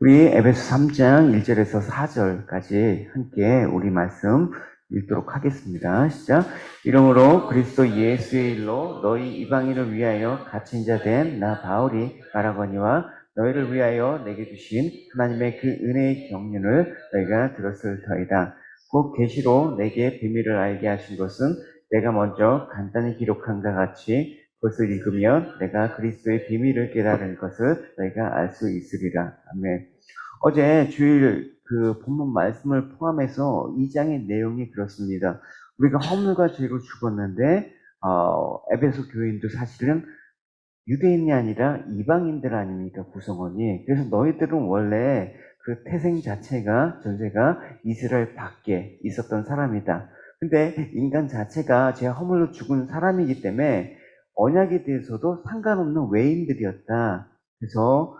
우리 에베소 3장 1절에서 4절까지 함께 우리 말씀 읽도록 하겠습니다. 시작. 이러므로 그리스도 예수의 일로 너희 이방인을 위하여 갇힌 자 된 나 바울이 말하거니와 너희를 위하여 내게 주신 하나님의 그 은혜의 경륜을 너희가 들었을 터이다. 곧 계시로 내게 비밀을 알게 하신 것은 내가 먼저 간단히 기록한 것 같이 그것을 읽으면 내가 그리스도의 비밀을 깨달을 것을 너희가 알 수 있으리라. 아멘. 어제 주일 그 본문 말씀을 포함해서 2장의 내용이 그렇습니다. 우리가 허물과 죄로 죽었는데 에베소 교인도 사실은 유대인이 아니라 이방인들 아닙니까, 구성원이. 그래서 너희들은 원래 그 태생 자체가, 존재가 이스라엘 밖에 있었던 사람이다. 근데 인간 자체가 제 허물로 죽은 사람이기 때문에 언약에 대해서도 상관없는 외인들이었다. 그래서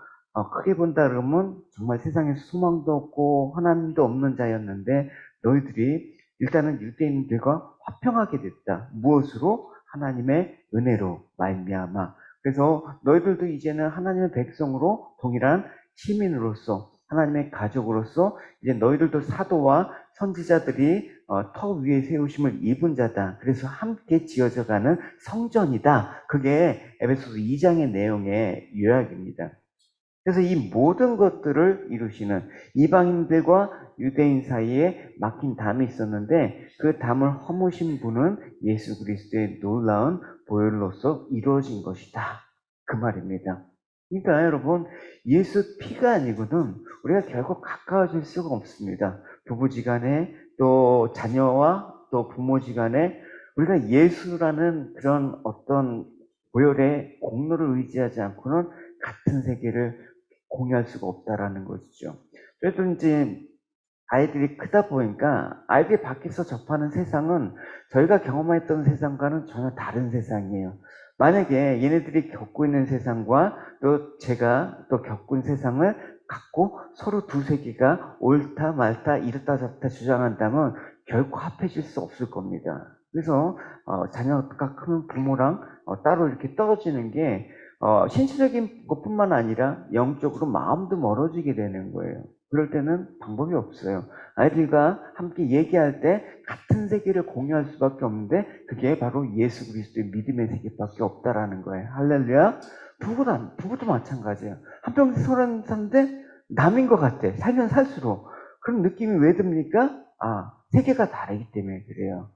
크게 본다 그러면 정말 세상에 소망도 없고 하나님도 없는 자였는데 너희들이 일단은 유대인들과 화평하게 됐다. 무엇으로? 하나님의 은혜로 말미암아. 그래서 너희들도 이제는 하나님의 백성으로 동일한 시민으로서 하나님의 가족으로서 이제 너희들도 사도와 선지자들이 터 위에 세우심을 입은 자다. 그래서 함께 지어져가는 성전이다. 그게 에베소서 2장의 내용의 요약입니다. 그래서 이 모든 것들을 이루시는 이방인들과 유대인 사이에 막힌 담이 있었는데 그 담을 허무신 분은 예수 그리스도의 놀라운 보혈로서 이루어진 것이다. 그 말입니다. 그러니까 여러분, 예수 피가 아니고는 우리가 결국 가까워질 수가 없습니다. 부부지간에 또 자녀와 또 부모지간에 우리가 예수라는 그런 어떤 보혈의 공로를 의지하지 않고는 같은 세계를 공유할 수가 없다라는 것이죠. 그래도 이제 아이들이 크다 보니까 아이들이 밖에서 접하는 세상은 저희가 경험했던 세상과는 전혀 다른 세상이에요. 만약에 얘네들이 겪고 있는 세상과 또 제가 또 겪은 세상을 갖고 서로 두 세계가 옳다 말다 이렇다 저렇다 주장한다면 결코 합해질 수 없을 겁니다. 그래서 자녀가 크면 부모랑 따로 이렇게 떨어지는 게 신체적인 것뿐만 아니라 영적으로 마음도 멀어지게 되는 거예요. 그럴 때는 방법이 없어요. 아이들과 함께 얘기할 때 같은 세계를 공유할 수밖에 없는데 그게 바로 예수 그리스도의 믿음의 세계밖에 없다라는 거예요. 할렐루야. 부부도 마찬가지예요. 한평생 서른 사는데 남인 것 같아. 살면 살수록. 그런 느낌이 왜 듭니까? 세계가 다르기 때문에 그래요.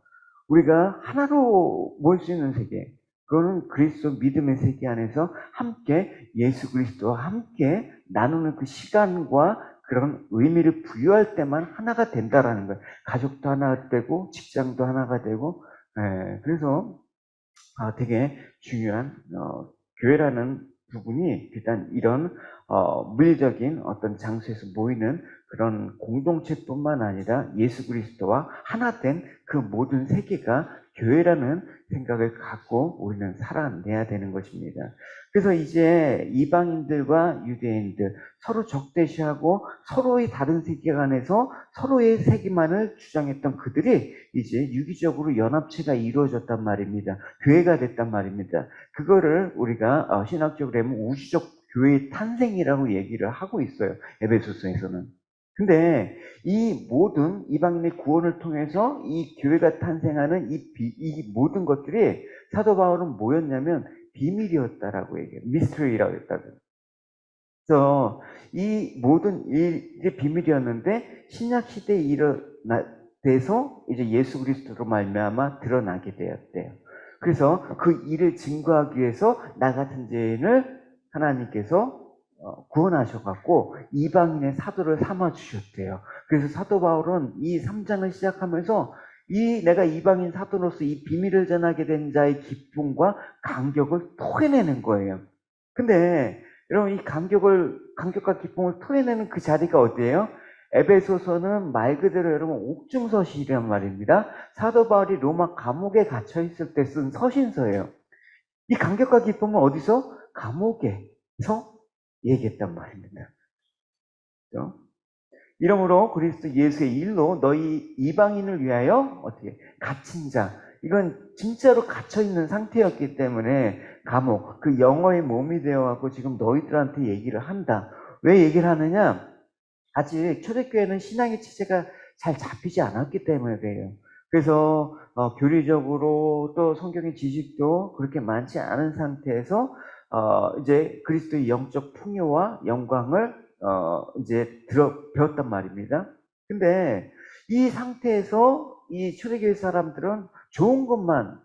우리가 하나로 모일 수 있는 세계, 그거는 그리스도 믿음의 세계 안에서 함께 예수 그리스도와 함께 나누는 그 시간과 그런 의미를 부여할 때만 하나가 된다라는 거예요. 가족도 하나가 되고 직장도 하나가 되고 그래서 되게 중요한 교회라는 부분이 일단 이런 물리적인 어떤 장소에서 모이는 그런 공동체뿐만 아니라 예수 그리스도와 하나 된 그 모든 세계가 교회라는 생각을 갖고 우리는 살아내야 되는 것입니다. 그래서 이제 이방인들과 유대인들 서로 적대시하고 서로의 다른 세계관에서 서로의 세계만을 주장했던 그들이 이제 유기적으로 연합체가 이루어졌단 말입니다. 교회가 됐단 말입니다. 그거를 우리가 신학적으로 하면 우주적 교회의 탄생이라고 얘기를 하고 있어요. 에베소서에서는. 근데 이 모든 이방인의 구원을 통해서 이 교회가 탄생하는 이 모든 것들이 사도 바울은 뭐였냐면 비밀이었다라고 얘기해요. 미스터리라고 했다고. 그래서 이 모든 일이 비밀이었는데 신약 시대에 돼서 이제 예수 그리스도로 말미암아 드러나게 되었대요. 그래서 그 일을 증거하기 위해서 나 같은 죄인을 하나님께서 구원하셔갖고 이방인의 사도를 삼아 주셨대요. 그래서 사도 바울은 이 3장을 시작하면서 내가 이방인 사도로서 이 비밀을 전하게 된 자의 기쁨과 감격을 토해내는 거예요. 근데 여러분 이 감격과 기쁨을 토해내는 그 자리가 어디예요? 에베소서는 말 그대로 여러분 옥중서실이란 말입니다. 사도 바울이 로마 감옥에 갇혀 있을 때 쓴 서신서예요. 이 감격과 기쁨은 어디서? 감옥에서 얘기했단 말입니다. 그렇죠? 이러므로 그리스도 예수의 일로 너희 이방인을 위하여 어떻게 갇힌 자, 이건 진짜로 갇혀 있는 상태였기 때문에 감옥, 그 영어의 몸이 되어갖고 지금 너희들한테 얘기를 한다. 왜 얘기를 하느냐? 아직 초대교회는 신앙의 체제가 잘 잡히지 않았기 때문에 그래요. 그래서 교리적으로 또 성경의 지식도 그렇게 많지 않은 상태에서 이제 그리스도의 영적 풍요와 영광을 이제 배웠단 말입니다. 근데 이 상태에서 이 초대교회 사람들은 좋은 것만,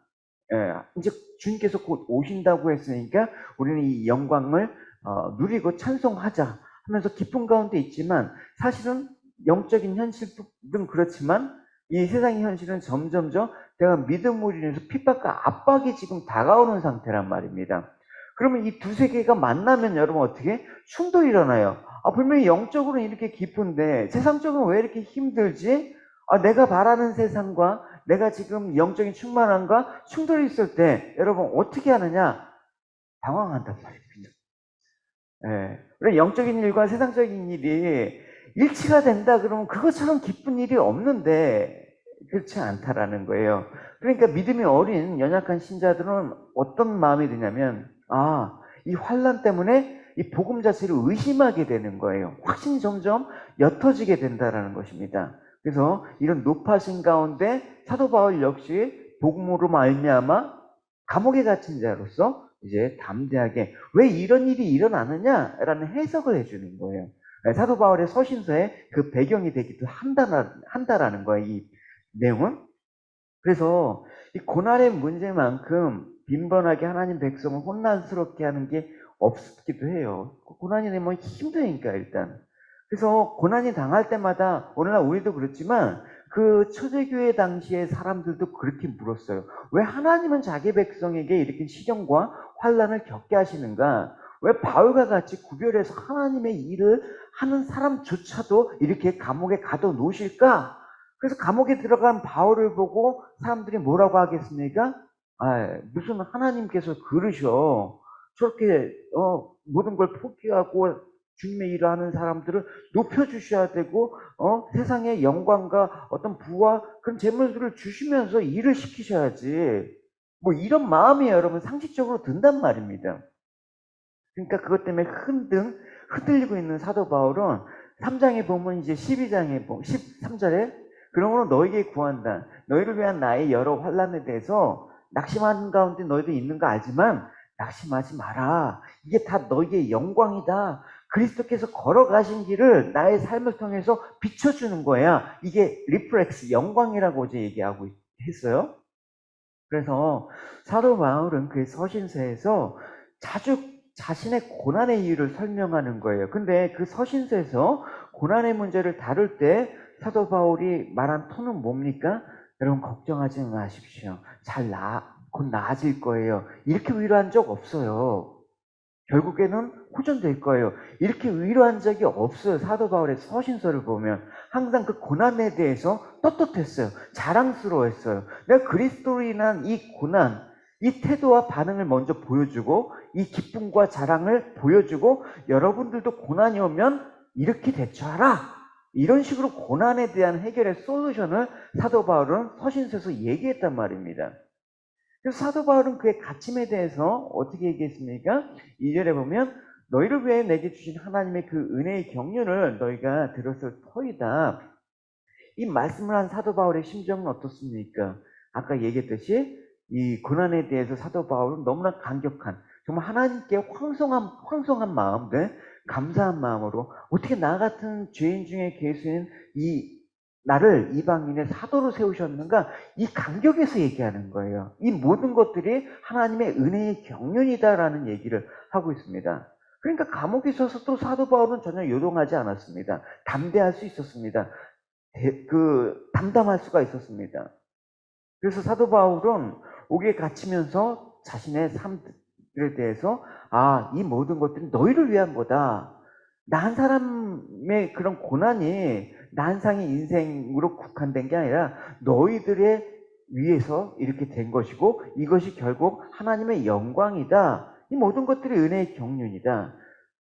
이제 주님께서 곧 오신다고 했으니까 우리는 이 영광을 누리고 찬송하자 하면서 기쁨 가운데 있지만, 사실은 영적인 현실은 그렇지만 이 세상의 현실은 점점점 내가 믿음으로 인해서 핍박과 압박이 지금 다가오는 상태란 말입니다. 그러면 이 두 세계가 만나면 여러분 어떻게 충돌이 일어나요? 분명히 영적으로는 이렇게 기쁜데 세상적으로 왜 이렇게 힘들지? 내가 바라는 세상과 내가 지금 영적인 충만함과 충돌이 있을 때 여러분 어떻게 하느냐? 당황한단 말입니다. 그래, 영적인 일과 세상적인 일이 일치가 된다 그러면 그것처럼 기쁜 일이 없는데 그렇지 않다라는 거예요. 그러니까 믿음이 어린 연약한 신자들은 어떤 마음이 드냐면 이 환난 때문에 이 복음 자체를 의심하게 되는 거예요. 확신이 점점 옅어지게 된다라는 것입니다. 그래서 이런 높아신 가운데 사도 바울 역시 복음으로 말미암아 감옥에 갇힌 자로서 이제 담대하게 왜 이런 일이 일어나느냐라는 해석을 해주는 거예요. 사도 바울의 서신서에 그 배경이 되기도 한다라는 거예요, 이 내용은. 그래서 이 고난의 문제만큼 빈번하게 하나님 백성을 혼란스럽게 하는 게 없기도 해요. 고난이 되면 힘드니까 일단. 그래서 고난이 당할 때마다 오늘날 우리도 그렇지만 그 초대교회 당시의 사람들도 그렇게 물었어요. 왜 하나님은 자기 백성에게 이렇게 시련과 환란을 겪게 하시는가? 왜 바울과 같이 구별해서 하나님의 일을 하는 사람조차도 이렇게 감옥에 가둬 놓으실까? 그래서 감옥에 들어간 바울을 보고 사람들이 뭐라고 하겠습니까? 무슨 하나님께서 그러셔. 저렇게 모든 걸 포기하고 주님의 일을 하는 사람들을 높여주셔야 되고 세상의 영광과 어떤 부와 그런 재물들을 주시면서 일을 시키셔야지. 뭐 이런 마음이 여러분 상식적으로 든단 말입니다. 그러니까 그것 때문에 흔들리고 있는 사도 바울은 3장에 보면 이제 12장에 13절에 그러므로 너에게 구한다. 너희를 위한 나의 여러 환난에 대해서 낙심하는 가운데 너희도 있는 거 알지만 낙심하지 마라. 이게 다 너희의 영광이다. 그리스도께서 걸어가신 길을 나의 삶을 통해서 비춰주는 거야. 이게 리프렉스, 영광이라고 어제 얘기하고 했어요. 그래서 사도 바울은 그 서신서에서 자주 자신의 고난의 이유를 설명하는 거예요. 근데 그 서신서에서 고난의 문제를 다룰 때 사도 바울이 말한 톤은 뭡니까? 여러분 걱정하지 마십시오. 곧 나아질 거예요. 이렇게 위로한 적 없어요. 결국에는 호전될 거예요. 이렇게 위로한 적이 없어요. 사도 바울의 서신서를 보면 항상 그 고난에 대해서 떳떳했어요. 자랑스러워했어요. 내가 그리스도로 인한 이 고난, 이 태도와 반응을 먼저 보여주고 이 기쁨과 자랑을 보여주고 여러분들도 고난이 오면 이렇게 대처하라. 이런 식으로 고난에 대한 해결의 솔루션을 사도 바울은 서신서에서 얘기했단 말입니다. 그래서 사도 바울은 그의 갇힘에 대해서 어떻게 얘기했습니까? 2절에 보면 너희를 위해 내게 주신 하나님의 그 은혜의 경륜을 너희가 들었을 터이다. 이 말씀을 한 사도 바울의 심정은 어떻습니까? 아까 얘기했듯이 이 고난에 대해서 사도 바울은 너무나 감격한, 정말 하나님께 황송한 마음들, 감사한 마음으로 어떻게 나 같은 죄인 중에 계신 나를 이방인의 사도로 세우셨는가? 이 감격에서 얘기하는 거예요. 이 모든 것들이 하나님의 은혜의 경륜이다라는 얘기를 하고 있습니다. 그러니까 감옥에 있어서도 사도 바울은 전혀 요동하지 않았습니다. 담대할 수 있었습니다. 담담할 수가 있었습니다. 그래서 사도 바울은 옥에 갇히면서 자신의 삶에 대해서 이 모든 것들은 너희를 위한 거다. 나 한 사람의 그런 고난이 나 한 상의 인생으로 국한된 게 아니라 너희들의 위해서 이렇게 된 것이고 이것이 결국 하나님의 영광이다. 이 모든 것들이 은혜의 경륜이다.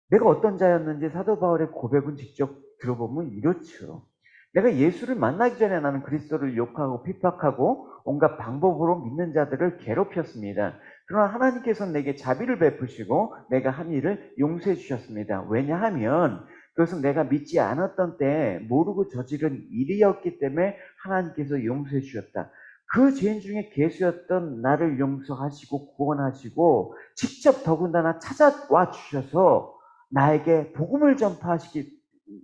내가 어떤 자였는지 사도 바울의 고백은 직접 들어보면 이렇죠. 내가 예수를 만나기 전에 나는 그리스도를 욕하고 핍박하고 온갖 방법으로 믿는 자들을 괴롭혔습니다. 그러나 하나님께서는 내게 자비를 베푸시고 내가 한 일을 용서해 주셨습니다. 왜냐하면 그것은 내가 믿지 않았던 때에 모르고 저지른 일이었기 때문에 하나님께서 용서해 주셨다. 그 죄인 중에 괴수였던 나를 용서하시고 구원하시고 직접 더군다나 찾아와 주셔서 나에게 복음을 전파하시기,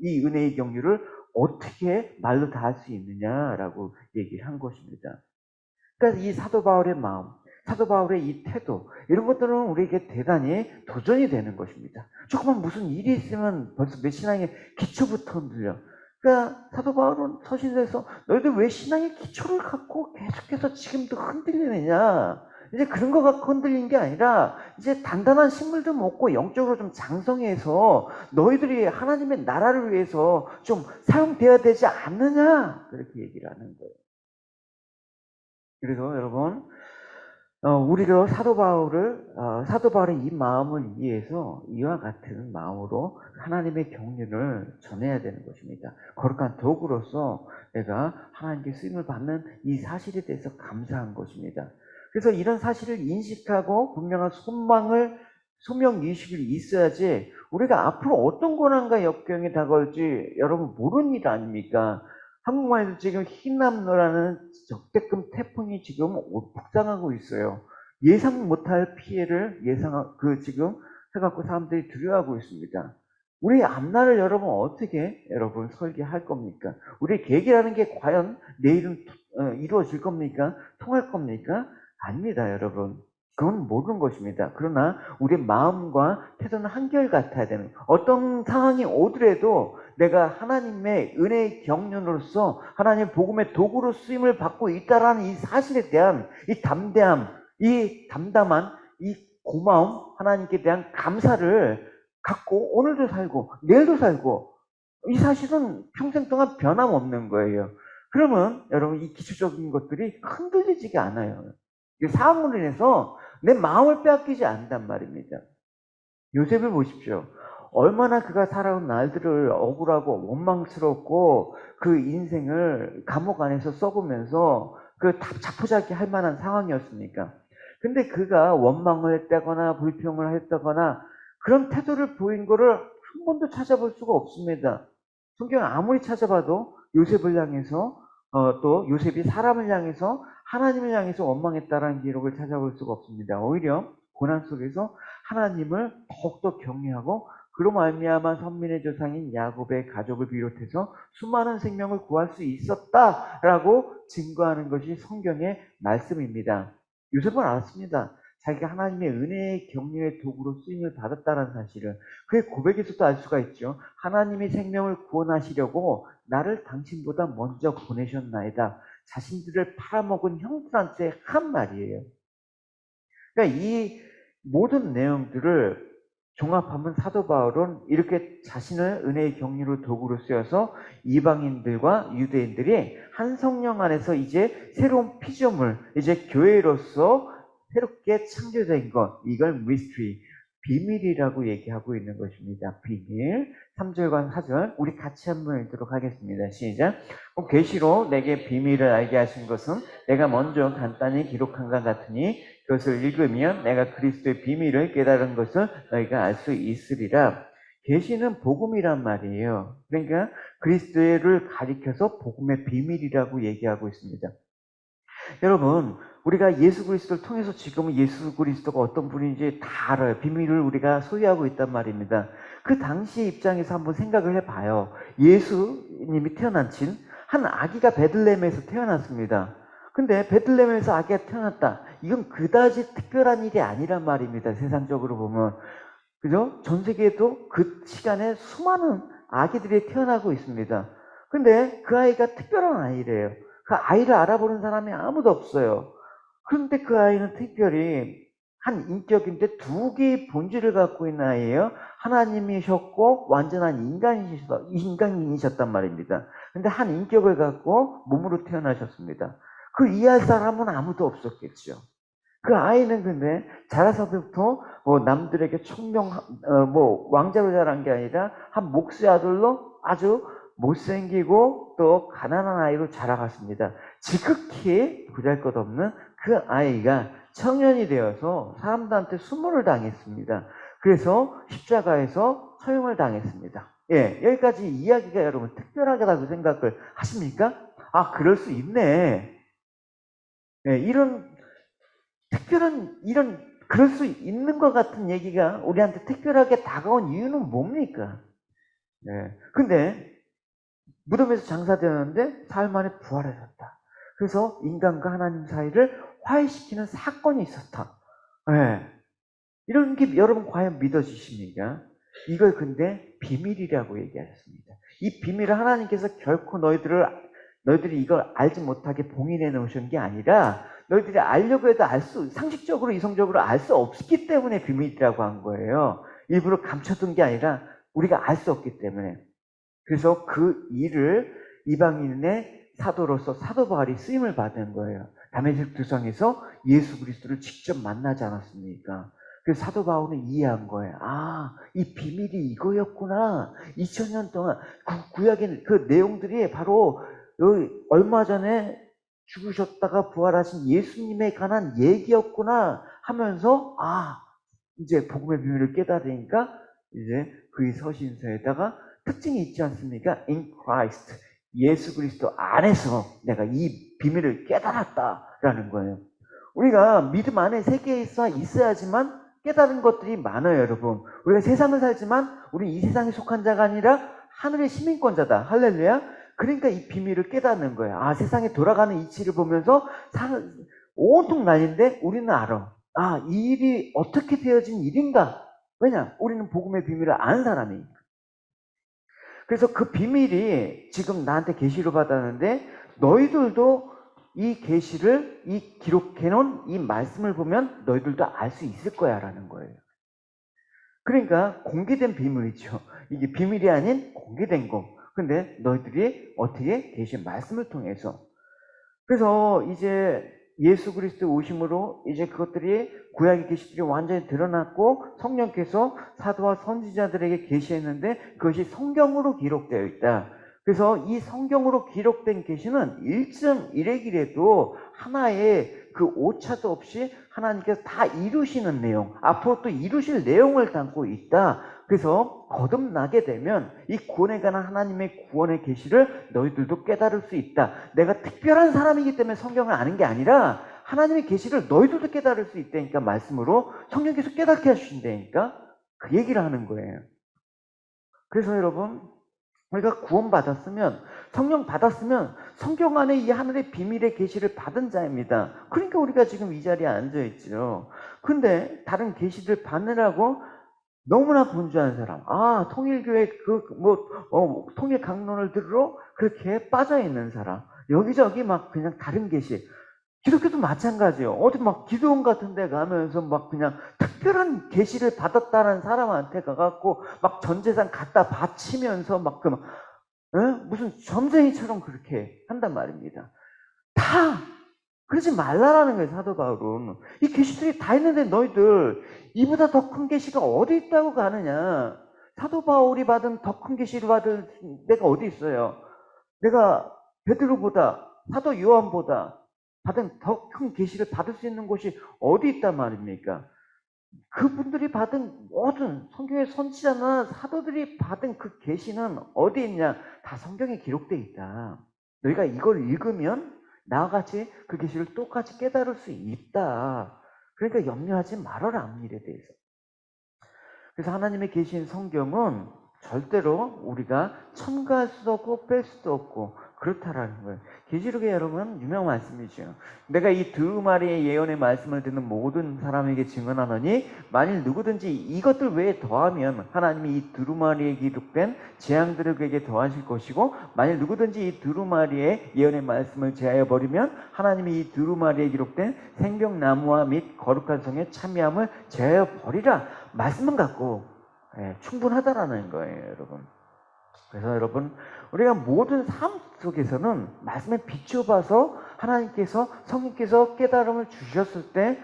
이 은혜의 경륜을 어떻게 말로 다 할 수 있느냐라고 얘기를 한 것입니다. 그러니까 이 사도 바울의 마음, 사도 바울의 이 태도, 이런 것들은 우리에게 대단히 도전이 되는 것입니다. 조금만 무슨 일이 있으면 벌써 내 신앙의 기초부터 흔들려. 그러니까 사도 바울은 서신에서 너희들 왜 신앙의 기초를 갖고 계속해서 지금도 흔들리느냐. 이제 그런 거 갖고 흔들리는 게 아니라 이제 단단한 식물도 먹고 영적으로 좀 장성해서 너희들이 하나님의 나라를 위해서 좀 사용되어야 되지 않느냐. 그렇게 얘기를 하는 거예요. 그래서 여러분, 우리가 사도 바울의 이 마음을 위해서 이와 같은 마음으로 하나님의 경륜을 전해야 되는 것입니다. 거룩한 도구로서 내가 하나님께 쓰임을 받는 이 사실에 대해서 감사한 것입니다. 그래서 이런 사실을 인식하고 분명한 소명의식이 있어야지 우리가 앞으로 어떤 고난과 역경이 다가올지 여러분 모르는 일 아닙니까? 한국만해도 지금 히남노라는 적대급 태풍이 지금 북상하고 있어요. 예상 못할 피해를 지금 해갖고 사람들이 두려워하고 있습니다. 우리 앞날을 여러분 어떻게 여러분 설계할 겁니까? 우리 계획이라는 게 과연 내일은 이루어질 겁니까? 통할 겁니까? 아닙니다, 여러분. 그건 모르는 것입니다. 그러나 우리의 마음과 태도는 한결같아야 되는, 어떤 상황이 오더라도 내가 하나님의 은혜의 경륜으로서 하나님의 복음의 도구로 쓰임을 받고 있다라는 이 사실에 대한 이 담대함, 이 담담한 이 고마움, 하나님께 대한 감사를 갖고 오늘도 살고 내일도 살고, 이 사실은 평생 동안 변함없는 거예요. 그러면 여러분 이 기초적인 것들이 흔들리지가 않아요. 이 상황으로 인해서 내 마음을 빼앗기지 않는단 말입니다. 요셉을 보십시오. 얼마나 그가 살아온 날들을 억울하고 원망스럽고 그 인생을 감옥 안에서 썩으면서 그 자포자기 할 만한 상황이었습니까? 근데 그가 원망을 했다거나 불평을 했다거나 그런 태도를 보인 거를 한 번도 찾아볼 수가 없습니다. 성경 아무리 찾아봐도 요셉을 향해서 또 요셉이 사람을 향해서 하나님을 향해서 원망했다라는 기록을 찾아볼 수가 없습니다. 오히려 고난 속에서 하나님을 더욱더 경외하고 그로 말미암아 선민의 조상인 야곱의 가족을 비롯해서 수많은 생명을 구할 수 있었다라고 증거하는 것이 성경의 말씀입니다. 요셉은 알았습니다. 자기가 하나님의 은혜의 경륜의 도구로 쓰임을 받았다는 사실을, 그의 고백에서도 알 수가 있죠. 하나님이 생명을 구원하시려고 나를 당신보다 먼저 보내셨나이다. 자신들을 팔아먹은 형들한테 한 말이에요. 그러니까 이 모든 내용들을 종합하면 사도 바울은 이렇게 자신을 은혜의 경륜으로 도구로 쓰여서 이방인들과 유대인들이 한 성령 안에서 이제 새로운 피조물, 이제 교회로서 새롭게 창조된 것, 이걸 미스트리, 비밀이라고 얘기하고 있는 것입니다. 비밀. 3절과 4절 우리 같이 한번 읽도록 하겠습니다. 시작. 계시로 내게 비밀을 알게 하신 것은 내가 먼저 간단히 기록한 것 같으니 그것을 읽으면 내가 그리스도의 비밀을 깨달은 것을 너희가 알 수 있으리라. 계시는 복음이란 말이에요. 그러니까 그리스도를 가리켜서 복음의 비밀이라고 얘기하고 있습니다. 여러분, 우리가 예수 그리스도를 통해서 지금은 예수 그리스도가 어떤 분인지 다 알아요. 비밀을 우리가 소유하고 있단 말입니다. 그 당시 입장에서 한번 생각을 해봐요. 예수님이 태어나신 한 아기가 베들레헴에서 태어났습니다. 근데 베들레헴에서 아기가 태어났다. 이건 그다지 특별한 일이 아니란 말입니다. 세상적으로 보면. 그죠? 전 세계에도 그 시간에 수많은 아기들이 태어나고 있습니다. 근데 그 아이가 특별한 아이래요. 그 아이를 알아보는 사람이 아무도 없어요. 그런데 그 아이는 특별히 한 인격인데 두 개의 본질을 갖고 있는 아이예요. 하나님이셨고 완전한 인간이셨단 말입니다. 근데 한 인격을 갖고 몸으로 태어나셨습니다. 그 이해할 사람은 아무도 없었겠죠. 그 아이는 근데 자라서부터 남들에게 왕자로 자란 게 아니라 한 목수의 아들로 아주 못생기고 또 가난한 아이로 자라갔습니다. 지극히 보잘것없는 그 아이가 청년이 되어서 사람들한테 수모를 당했습니다. 그래서 십자가에서 처형을 당했습니다. 예, 여기까지 이야기가 여러분 특별하다고 생각을 하십니까? 아, 그럴 수 있네. 예, 그럴 수 있는 것 같은 얘기가 우리한테 특별하게 다가온 이유는 뭡니까? 예, 근데 무덤에서 장사되었는데 사흘 만에 부활하셨다. 그래서 인간과 하나님 사이를 화해시키는 사건이 있었다. 예, 이런 게 여러분 과연 믿어지십니까? 이걸 근데 비밀이라고 얘기하셨습니다. 이 비밀을 하나님께서 결코 너희들이 이걸 알지 못하게 봉인해 놓으신 게 아니라 너희들이 알려고 해도 상식적으로 이성적으로 알 수 없기 때문에 비밀이라고 한 거예요. 일부러 감춰둔 게 아니라 우리가 알 수 없기 때문에. 그래서 그 일을 이방인의 사도로서 사도 바울이 쓰임을 받은 거예요. 다메섹 두성에서 예수 그리스도를 직접 만나지 않았습니까? 그래서 사도 바울은 이해한 거예요. 아, 이 비밀이 이거였구나. 2000년 동안 구약의 그 내용들이 바로 얼마 전에 죽으셨다가 부활하신 예수님에 관한 얘기였구나 하면서 이제 복음의 비밀을 깨달으니까 이제 그의 서신서에다가 특징이 있지 않습니까? In Christ, 예수 그리스도 안에서 내가 이 비밀을 깨달았다라는 거예요. 우리가 믿음 안에 세계에 있어야지만 깨달은 것들이 많아요, 여러분. 우리가 세상을 살지만 우리는 이 세상에 속한 자가 아니라 하늘의 시민권자다. 할렐루야. 그러니까 이 비밀을 깨닫는 거예요. 아, 세상에 돌아가는 이치를 보면서 온통 난인데 우리는 알아. 아, 이 일이 어떻게 되어진 일인가? 왜냐? 우리는 복음의 비밀을 아는 사람이니까. 그래서 그 비밀이 지금 나한테 계시로 받았는데 너희들도 이 계시를 이 기록해놓은 이 말씀을 보면 너희들도 알 수 있을 거야 라는 거예요. 그러니까 공개된 비밀이죠. 이게 비밀이 아닌 공개된 거. 근데 너희들이 어떻게 계시 말씀을 통해서. 그래서 이제 예수 그리스도 오심으로 이제 그것들이 구약의 계시들이 완전히 드러났고 성령께서 사도와 선지자들에게 계시했는데 그것이 성경으로 기록되어 있다. 그래서 이 성경으로 기록된 계시는 1.1의 길에도 하나의 그 오차도 없이 하나님께서 다 이루시는 내용, 앞으로 또 이루실 내용을 담고 있다. 그래서 거듭나게 되면 이 구원에 관한 하나님의 구원의 계시를 너희들도 깨달을 수 있다. 내가 특별한 사람이기 때문에 성경을 아는 게 아니라 하나님의 계시를 너희들도 깨달을 수 있다니까 말씀으로 성령께서 깨닫게 하신다니까 그 얘기를 하는 거예요. 그래서 여러분 우리가 구원받았으면 성령 받았으면 성경 안에 이 하늘의 비밀의 계시를 받은 자입니다. 그러니까 우리가 지금 이 자리에 앉아 있죠. 근데 다른 계시를 받느라고 너무나 분주한 사람, 통일교회 통일 강론을 들으러 그렇게 빠져 있는 사람, 여기저기 막 그냥 다른 계시, 기독교도 마찬가지예요. 어디 막 기도원 같은 데 가면서 막 그냥 특별한 계시를 받았다는 사람한테 가갖고 막 전 재산 갖다 바치면서 막 무슨 점쟁이처럼 그렇게 한단 말입니다. 다 그러지 말라라는 거예요, 사도 바울은. 이 계시들이 다 있는데 너희들 이보다 더 큰 계시가 어디 있다고 가느냐. 사도 바울이 받은 더 큰 계시를 받을 내가 어디 있어요. 내가 베드로보다 사도 요한보다 받은 더 큰 계시를 받을 수 있는 곳이 어디 있단 말입니까? 그분들이 받은 모든 성경의 선지자나 사도들이 받은 그 계시는 어디 있냐? 다 성경에 기록되어 있다. 너희가 이걸 읽으면 나와 같이 그 계시를 똑같이 깨달을 수 있다. 그러니까 염려하지 말아라, 일에 대해서. 그래서 하나님의 계시인 성경은 절대로 우리가 첨가할 수도 없고 뺄 수도 없고 그렇다라는 거예요. 계시록의 여러분 유명한 말씀이죠. 내가 이 두루마리의 예언의 말씀을 듣는 모든 사람에게 증언하노니 만일 누구든지 이것들 외에 더하면 하나님이 이 두루마리에 기록된 재앙들을 그에게 더하실 것이고 만일 누구든지 이 두루마리의 예언의 말씀을 제하여 버리면 하나님이 이 두루마리에 기록된 생명나무와 및 거룩한 성의 참여함을 제하여 버리라. 말씀만 갖고 충분하다라는 거예요, 여러분. 그래서 여러분 우리가 모든 삶 속에서는 말씀에 비춰봐서 하나님께서 성령께서 깨달음을 주셨을 때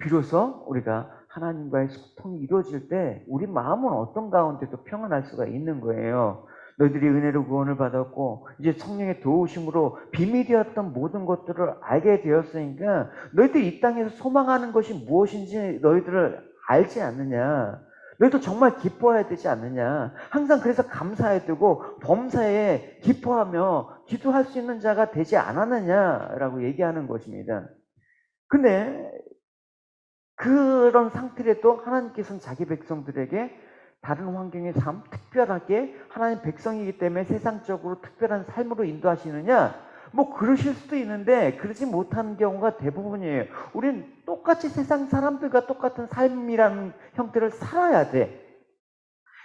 비로소 우리가 하나님과의 소통이 이루어질 때 우리 마음은 어떤 가운데도 평안할 수가 있는 거예요. 너희들이 은혜로 구원을 받았고 이제 성령의 도우심으로 비밀이었던 모든 것들을 알게 되었으니까 너희들이 이 땅에서 소망하는 것이 무엇인지 너희들을 알지 않느냐. 너희도 정말 기뻐해야 되지 않느냐. 항상 그래서 감사해야 되고 범사에 기뻐하며 기도할 수 있는 자가 되지 않았느냐라고 얘기하는 것입니다. 근데 그런 상태라도 하나님께서는 자기 백성들에게 다른 환경의 삶, 특별하게 하나님 백성이기 때문에 세상적으로 특별한 삶으로 인도하시느냐? 뭐 그러실 수도 있는데 그러지 못하는 경우가 대부분이에요. 우린 똑같이 세상 사람들과 똑같은 삶이라는 형태를 살아야 돼.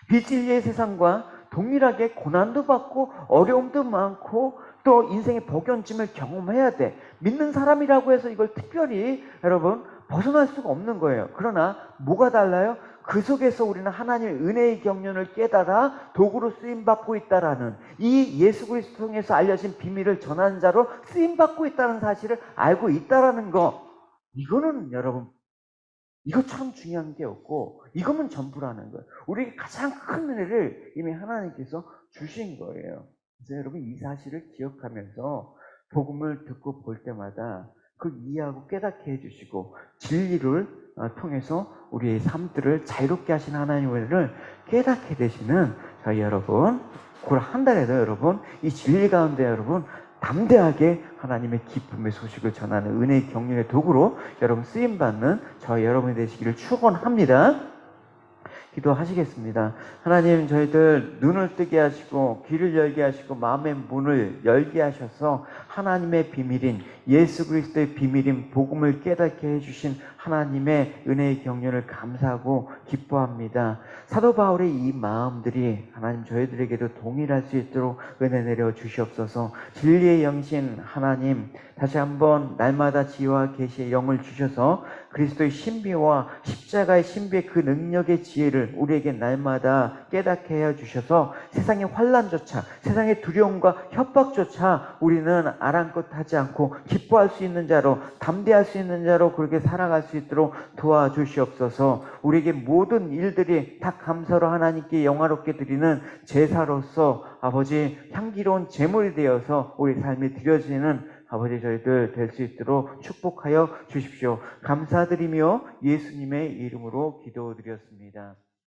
비진리의 세상과 동일하게 고난도 받고 어려움도 많고 또 인생의 복연짐을 경험해야 돼. 믿는 사람이라고 해서 이걸 특별히 여러분 벗어날 수가 없는 거예요. 그러나 뭐가 달라요? 그 속에서 우리는 하나님의 은혜의 경륜을 깨달아 도구로 쓰임받고 있다라는, 이 예수 그리스도 통해서 알려진 비밀을 전하는 자로 쓰임받고 있다는 사실을 알고 있다라는 거. 이거는 여러분 이것처럼 중요한 게 없고 이것만 전부라는 거예요. 우리에게 가장 큰 은혜를 이미 하나님께서 주신 거예요. 그래서 여러분 이 사실을 기억하면서 복음을 듣고 볼 때마다 그걸 이해하고 깨닫게 해주시고 진리를 통해서 우리의 삶들을 자유롭게 하신 하나님의 은혜를 깨닫게 되시는 저희 여러분, 그 한 달에도 여러분 이 진리 가운데 여러분 담대하게 하나님의 기쁨의 소식을 전하는 은혜의 경륜의 도구로 여러분 쓰임받는 저희 여러분이 되시기를 축원합니다. 기도하시겠습니다. 하나님, 저희들 눈을 뜨게 하시고 귀를 열게 하시고 마음의 문을 열게 하셔서 하나님의 비밀인 예수 그리스도의 비밀인 복음을 깨닫게 해주신 하나님의 은혜의 경륜을 감사하고 기뻐합니다. 사도 바울의 이 마음들이 하나님 저희들에게도 동일할 수 있도록 은혜 내려 주시옵소서. 진리의 영신 하나님, 다시 한번 날마다 지혜와 계시의 영을 주셔서 그리스도의 신비와 십자가의 신비의 그 능력의 지혜를 우리에게 날마다 깨닫게 하여 주셔서 세상의 환난조차, 세상의 두려움과 협박조차 우리는 아랑곳하지 않고 기뻐할 수 있는 자로, 담대할 수 있는 자로 그렇게 살아갈 수 있도록 도와주시옵소서. 우리에게 모든 일들이 다 감사로 하나님께 영화롭게 드리는 제사로서 아버지 향기로운 제물이 되어서 우리 삶이 드려지는 아버지 저희들 될 수 있도록 축복하여 주십시오. 감사드리며 예수님의 이름으로 기도드렸습니다.